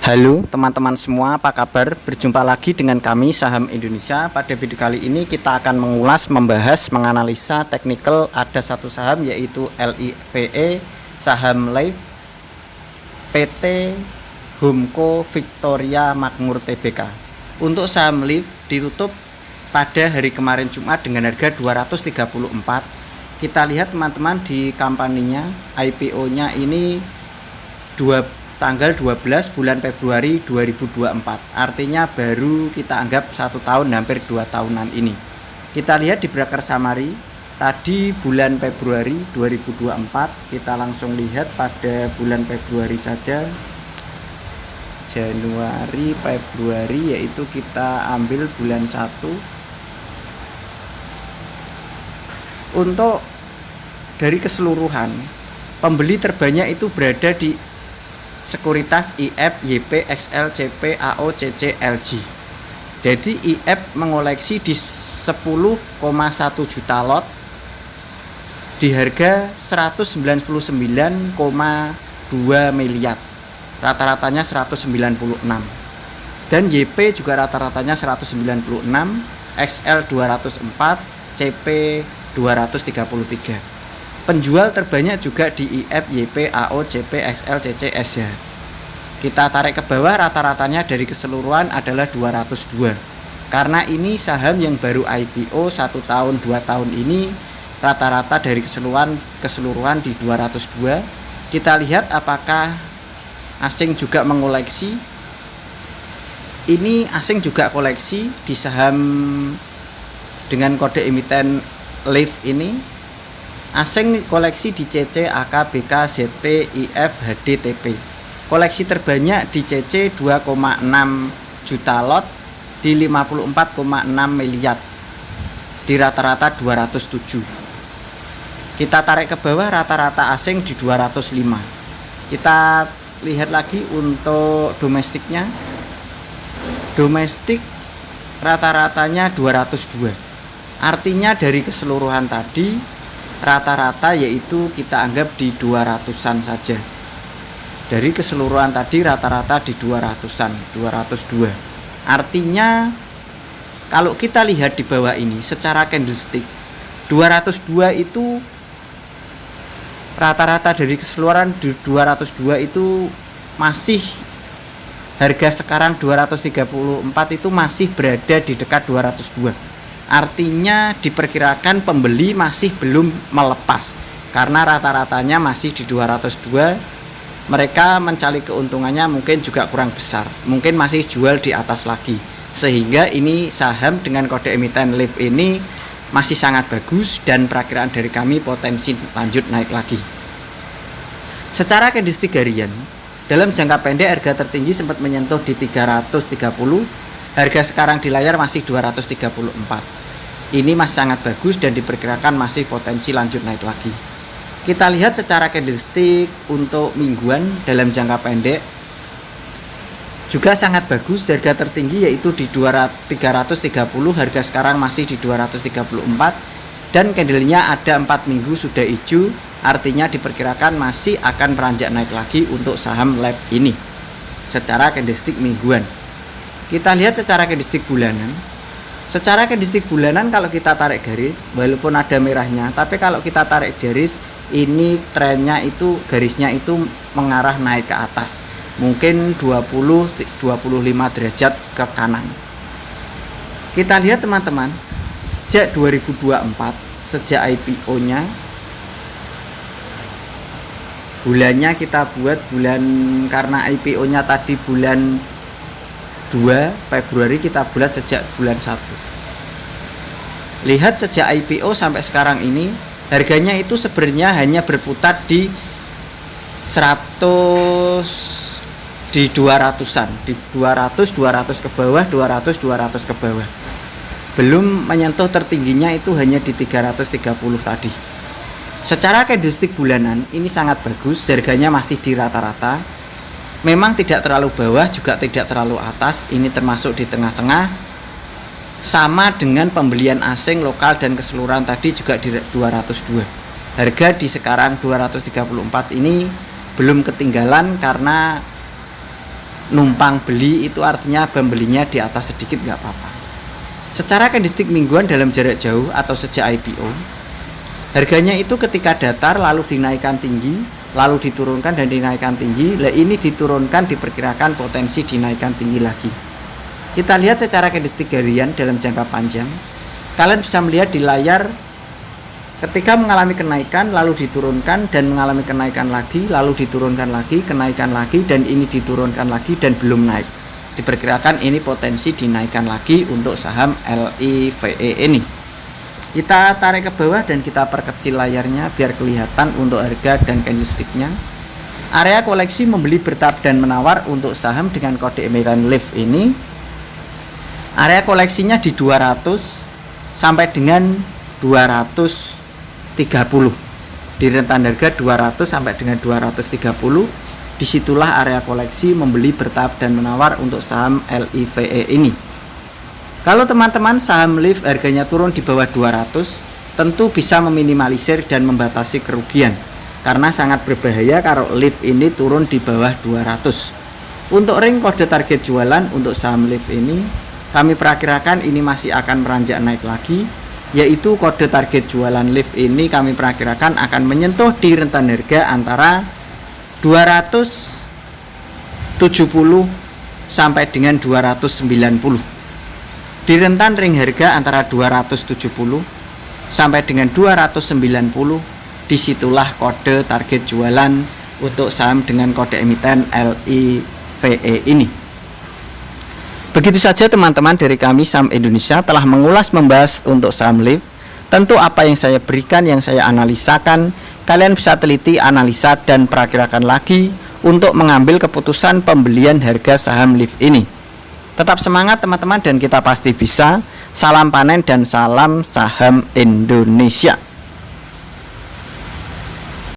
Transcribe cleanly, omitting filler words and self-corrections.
Halo teman-teman semua, apa kabar? Berjumpa lagi dengan kami Saham Indonesia. Pada video kali ini kita akan mengulas, membahas, menganalisa teknikal ada satu saham yaitu LIVE, saham Live, PT Homco Victoria Makmur Tbk. Untuk saham Live ditutup pada hari kemarin Jumat dengan harga 234. Kita lihat teman-teman di company-nya, IPO-nya ini tanggal 12 bulan Februari 2024. Artinya baru kita anggap 1 tahun, hampir 2 tahunan ini. Kita lihat di broker summary tadi bulan Februari 2024. Kita langsung lihat pada bulan Februari saja, Januari, Februari, yaitu kita ambil bulan 1. Untuk dari keseluruhan, pembeli terbanyak itu berada di sekuritas IF, YP, XL, CP, AO, CC, LG. Jadi IF mengoleksi di 10,1 juta lot di harga 199,2 miliar. Rata-ratanya 196. Dan YP juga rata-ratanya 196, XL 204, CP 233. Penjual terbanyak juga di IF, YP, AO, CP, XL, CC, S ya. Kita tarik ke bawah, rata-ratanya dari keseluruhan adalah 202. Karena ini saham yang baru IPO 1 tahun 2 tahun ini, rata-rata dari keseluruhan di 202. Kita lihat apakah asing juga mengoleksi. Ini asing juga koleksi di saham dengan kode emiten LIVE ini. Asing koleksi di CC, AK, BK, ZP, IF, HD, TP. Koleksi terbanyak di CC 2,6 juta lot di 54,6 miliar di rata-rata 207. Kita tarik ke bawah, rata-rata asing di 205. Kita lihat lagi untuk domestiknya. Domestik rata-ratanya 202. Artinya dari keseluruhan tadi rata-rata yaitu kita anggap di 200-an saja. Dari keseluruhan tadi rata-rata di 200-an, 202. Artinya kalau kita lihat di bawah ini secara candlestick, 202 itu rata-rata dari keseluruhan di 202 itu masih harga sekarang 234 itu masih berada di dekat 202. Artinya diperkirakan pembeli masih belum melepas karena rata-ratanya masih di 202. Mereka mencari keuntungannya mungkin juga kurang besar, mungkin masih jual di atas lagi, sehingga ini saham dengan kode emiten LIVE ini masih sangat bagus dan perakiraan dari kami potensi lanjut naik lagi. Secara candlestick harian, dalam jangka pendek harga tertinggi sempat menyentuh di 330, harga sekarang di layar masih 234. Ini masih sangat bagus dan diperkirakan masih potensi lanjut naik lagi. Kita lihat secara candlestick untuk mingguan dalam jangka pendek juga sangat bagus. Harga tertinggi yaitu di 330, harga sekarang masih di 234 dan candlenya ada 4 minggu sudah hijau. Artinya diperkirakan masih akan beranjak naik lagi untuk saham LIVE ini secara candlestick mingguan. Kita lihat secara candlestick bulanan. Secara candlestick bulanan kalau kita tarik garis, walaupun ada merahnya, tapi kalau kita tarik garis, ini trennya itu garisnya itu mengarah naik ke atas. Mungkin 20-25 derajat ke kanan. Kita lihat teman-teman, sejak 2024, sejak IPO-nya, bulannya kita buat bulan, karena IPO-nya tadi bulan 2 Februari, kita buat sejak bulan 1. Lihat sejak IPO sampai sekarang ini harganya itu sebenarnya hanya berputar di 200-an, di 200 ke bawah, 200 ke bawah. Belum menyentuh tertingginya itu hanya di 330 tadi. Secara candlestick bulanan ini sangat bagus, harganya masih di rata-rata. Memang tidak terlalu bawah juga tidak terlalu atas, ini termasuk di tengah-tengah. Sama dengan pembelian asing, lokal dan keseluruhan tadi juga di 202. Harga di sekarang 234 ini belum ketinggalan karena numpang beli itu artinya pembelinya di atas sedikit nggak apa-apa. Secara candlestick mingguan dalam jarak jauh atau sejak IPO, harganya itu ketika datar lalu dinaikkan tinggi, lalu diturunkan dan dinaikkan tinggi. Ini diturunkan diperkirakan potensi dinaikkan tinggi lagi. Kita lihat secara candlestick harian dalam jangka panjang. Kalian bisa melihat di layar ketika mengalami kenaikan lalu diturunkan dan mengalami kenaikan lagi, lalu diturunkan lagi, kenaikan lagi, dan ini diturunkan lagi dan belum naik. Diperkirakan ini potensi dinaikkan lagi untuk saham LIVE ini. Kita tarik ke bawah dan kita perkecil layarnya biar kelihatan untuk harga dan candlesticknya. Area koleksi membeli bertahap dan menawar untuk saham dengan kode emiten LIVE ini. Area koleksinya di 200 sampai dengan 230. Di rentan harga 200 sampai dengan 230, disitulah area koleksi membeli bertahap dan menawar untuk saham LIVE ini. Kalau teman-teman saham LIVE harganya turun di bawah 200, tentu bisa meminimalisir dan membatasi kerugian, karena sangat berbahaya kalau LIVE ini turun di bawah 200. Untuk ring kode target jualan untuk saham LIVE ini, kami perkirakan ini masih akan meranjak naik lagi, yaitu kode target jualan LIVE ini kami perkirakan akan menyentuh di rentan harga antara 270 sampai dengan 290. Di rentan ring harga antara 270 sampai dengan 290, disitulah kode target jualan untuk saham dengan kode emiten LIVE ini. Begitu saja teman-teman dari kami Saham Indonesia telah mengulas membahas untuk saham LIVE. Tentu apa yang saya berikan, yang saya analisakan, kalian bisa teliti, analisa, dan perakirakan lagi untuk mengambil keputusan pembelian harga saham LIVE ini. Tetap semangat teman-teman dan kita pasti bisa. Salam panen dan salam saham Indonesia.